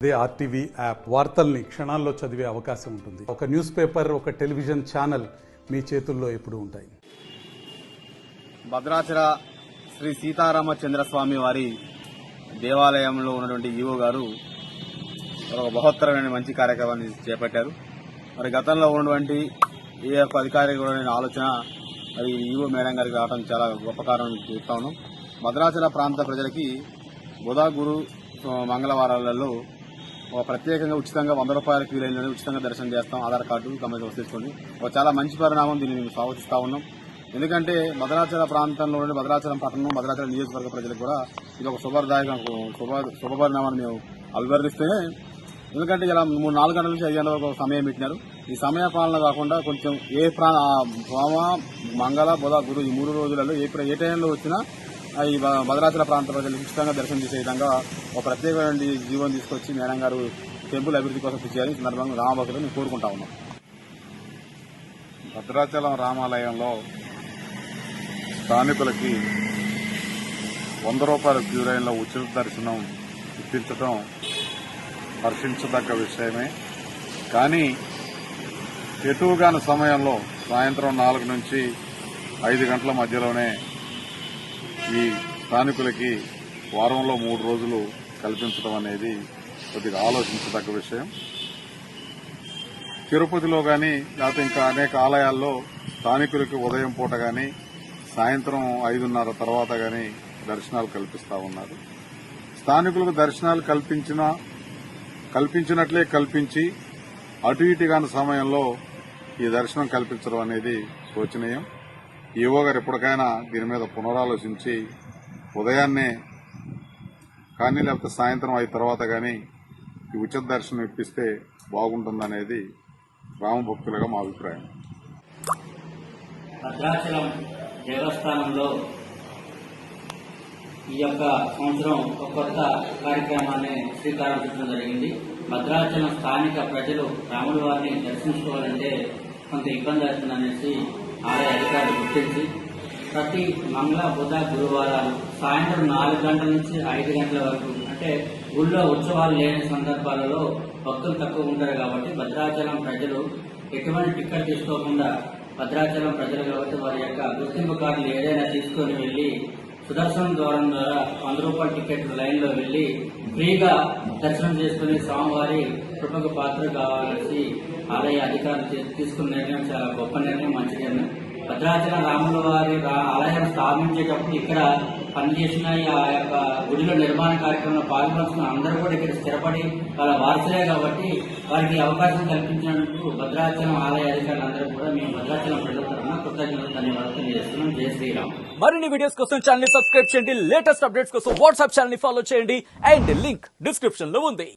అదే RTV app వార్తల్ని క్షణాల్లో చదివే అవకాశం ఉంటుంది. ఒక న్యూస్ పేపర్, ఒక టెలివిజన్ ఛానల్ మీ చేతుల్లో ఎప్పుడూ ఉంటాయి. భద్రాచల శ్రీ సీతారామచంద్రస్వామి వారి దేవాలయంలో ఉన్నటువంటి ఈవో గారు ఒక బృహత్తరమైన మంచి కార్యక్రమాన్ని చేపట్టారు. మరి గతంలో ఉన్నటువంటి ఏ యొక్క అధికారి కూడా ఆలోచన మరి ఈవో మేడం గారికి రావడం చాలా గొప్ప కారణం చెప్తా ఉన్నాం. భద్రాచల ప్రాంత ప్రజలకి బుధ, గురు, మంగళవారాలలో ప్రత్యేకంగా ఉచితంగా 100 రూపాయల క్యూ లైన్లోనే ఉచితంగా దర్శనం చేస్తాం. ఆధార్ కార్డు గమనించి వస్తేసుకోండి. ఒక చాలా మంచి పరిణామం, దీన్ని మేము స్వాగతిస్తా ఉన్నాం. ఎందుకంటే భద్రాచల ప్రాంతంలో భద్రాచలం పట్టణం, భద్రాచలం నియోజకవర్గ ప్రజలకు కూడా ఇది ఒక శుభ పరిణామాన్ని మేము అభివర్ణిస్తేనే. ఎందుకంటే ఇలా 3-4 గంటల నుంచి 5 గంటల వరకు సమయం పెట్టినారు. ఈ సమయ పాలన కాకుండా కొంచెం సోమ, మంగళ, బుధ, గురు ఈ 3 రోజులలో ఏ టైంలో వచ్చినా ఈ భద్రాచల ప్రాంత ప్రజలు ఉచితంగా దర్శనం చేసే విధంగా ఒక ప్రత్యేకమైన జీవనం తీసుకొచ్చి మేడం గారు టెంపుల్ అభివృద్ధి కోసం కృషి చేయాలని సందర్భంగా రామభక్తులను కోరుకుంటా ఉన్నాం. భద్రాచలం రామాలయంలో స్థానికులకి 100 రూపాయల క్యూ లైన్లో ఉచిత దర్శనం ఇప్పించడం హర్షించదగ్గ విషయమే. కానీ ఎటుగాని సమయంలో సాయంత్రం 4 నుంచి 5 గంటల మధ్యలోనే ఈ స్థానికులకి వారంలో 3 రోజులు కల్పించడం అనేది కొద్దిగా ఆలోచించదగ్గ విషయం. తిరుపతిలో కానీ లేకపోతే ఇంకా అనేక ఆలయాల్లో స్థానికులకి ఉదయం పూట కానీ సాయంత్రం 5:30 తర్వాత కానీ దర్శనాలు కల్పిస్తా ఉన్నారు. స్థానికులకు దర్శనాలు కల్పించినట్లే కల్పించి అటు ఇటు కాని సమయంలో ఈ దర్శనం కల్పించడం అనేది శోచనీయం. ఈవో గారు ఎప్పటికైనా దీని మీద పునరాలోచించి ఉదయాన్నే కానీ లేకపోతే సాయంత్రం 5 తర్వాత కానీ ఈ ఉచిత దర్శనం ఇప్పిస్తే బాగుంటుందనేది రామభక్తులుగా మా అభిప్రాయం. భద్రాచలం దేవస్థానంలో ఈ యొక్క సంవత్సరం ఒక కొత్త కార్యక్రమాన్ని శ్రీకారం చుట్టడం జరిగింది. భద్రాచలం స్థానిక ప్రజలు రాముల వారిని దర్శించుకోవాలంటే కొంత ఇబ్బంది అవుతుందనేసి ఆలయ అధికారులు గుర్తించి ప్రతి మంగళ, బుధ, గురువారాలు సాయంత్రం 4 గంటల నుంచి 5 గంటల వరకు, అంటే ఊళ్ళో ఉత్సవాలు లేని సందర్భాలలో భక్తులు తక్కువ ఉంటారు కాబట్టి భద్రాచలం ప్రజలు ఎటువంటి టికెట్ తీసుకోకుండా భద్రాచలం ప్రజలు కాబట్టి వారి యొక్క గుర్తింపు కార్డులు ఏదైనా తీసుకొని వెళ్లి సుదర్శనం ద్వారం ద్వారా 100 రూపాయల టికెట్ లైన్లో వెళ్లి ఫ్రీగా దర్శనం చేసుకుని స్వామివారి కృపకు పాత్ర కావాలని ఆలయ అధికారులు తీసుకున్న నిర్ణయం చాలా గొప్ప నిర్ణయం, మంచి నిర్ణయం. భద్రాచలం రాముల వారి ఆలయాన్ని స్థాపించేటప్పుడు ఇక్కడ పనిచేసిన ఆ యొక్క గుడిలో నిర్మాణ కార్యక్రమంలో పాల్గొంటున్న అందరూ కూడా ఇక్కడ స్థిరపడి వాళ్ళ వారసులే కాబట్టి వారికి అవకాశం కల్పించినందుకు భద్రాచలం ఆలయ అధికారులందరూ కూడా మేము భద్రాచలం ప్రజల తరఫున కృతజ్ఞతలు, ధన్యవాదాలు తెలియజేస్తున్నాం. జై శ్రీరామ్. మరిన్ని వీడియోస్ కోసం ఛానల్ ని సబ్స్క్రైబ్ చేయండి. లేటెస్ట్ అప్డేట్స్ కోసం వాట్సాప్ ఛానల్ ని ఫాలో చేయండి. అండ్ లింక్ డిస్క్రిప్షన్ లో ఉంది.